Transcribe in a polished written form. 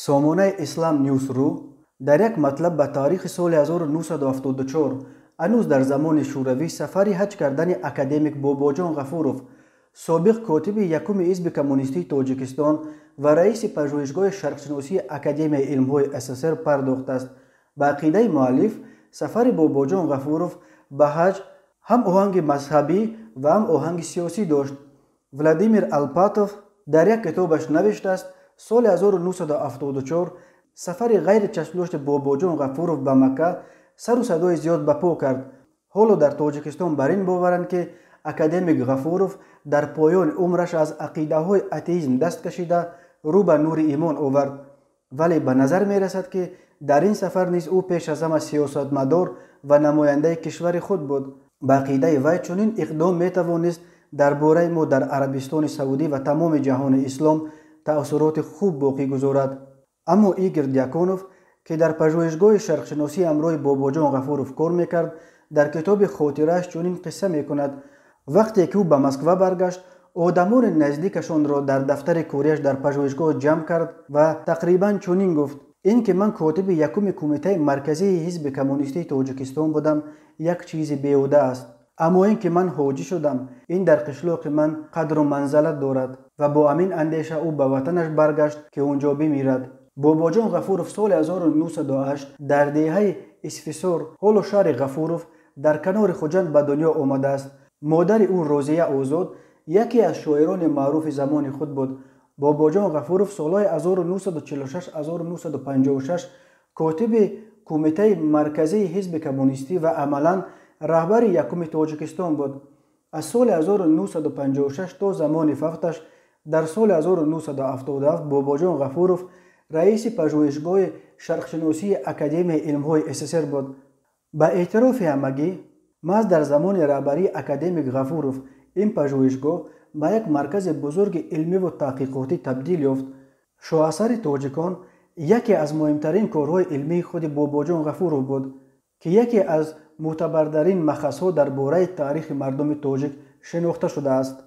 سامانه اسلام نیوز رو در یک مطلب به تاریخ سال 1974 هنوز در زمان شوروی سفری حج کردن اکادمیک باباجان غفوروف سابق کاتب یکم حزب کمونیستی تاجیکستان و رئیس پژوهشگاه شرقشناسی اکادمی علم‌های SSR پرداخت است. به عقیده مؤلف سفر باباجان غفوروف به حج هم آهنگ مذهبی و هم آهنگ سیاسی داشت. ولادیمیر الپاتوف در یک کتابش نوشته است سال 1974 سفر غیر چشم‌داشت باباجان غفوروف به مکه سر و صدای زیاد به پا کرد. حالا در تاجیکستان بر این باورند که اکادمیک غفوروف در پایان عمرش از عقیده‌های اتئیسم دست کشیده رو به نور ایمان آورد، ولی به نظر می رسد که در این سفر نیز او پیش از همه سیاستمدار و نماینده کشور خود بود. به عقیده وی چنین اقدام می توانست درباره ما در عربستان سعودی و تمام جهان اسلام تأثیرات خوب باقی گذارد. اما ایگور دیاکونوف که در پژوهشگاه شرقشناسی همراه باباجان غفوروف کار میکرد در کتاب خاطره‌اش چنین قصه میکند: وقتی که او به مسکو برگشت آدمان نزدیکشان را در دفتر کاریش در پژوهشگاه جمع کرد و تقریبا چنین گفت: این که من کاتب یکم کمیته مرکزی حزب کمونیستی تاجیکستان بودم یک چیز بیهوده است، اما این که من حاجی شدم این در قشلاق من قدر و منزلت دارد و با همین اندیشه او به وطنش برگشت که اونجا بمیرد. باباجان غفوروف سال 1908 در دهه اسفسار حال شهر غفوروف در کنار خوجند به دنیا آمده است. مادر او روزیه آزاد یکی از شاعران معروف زمان خود بود. باباجان غفوروف سالهای 1946-1956 کاتب کمیته مرکزی حزب کمونیستی و عملا رهبر یکم تاجیکستان بود. از سال 1956 تا زمان فوتش در سال 1977 باباجان غفوروف رئیس پژوهشگاه شرقشناسی اکادمی علم‌های SSR بود. با اعتراف همگی محض در زمان رهبری اکادمیک غفوروف این پژوهشگاه به یک مرکز بزرگ علمی و تحقیقاتی تبدیل یافت. شاهسر تاجیکان یکی از مهمترین کارهای علمی خود باباجان غفوروف بود که یکی از معتبرترین مخصص‌ها درباره تاریخ مردم تاجیک شناخته شده است.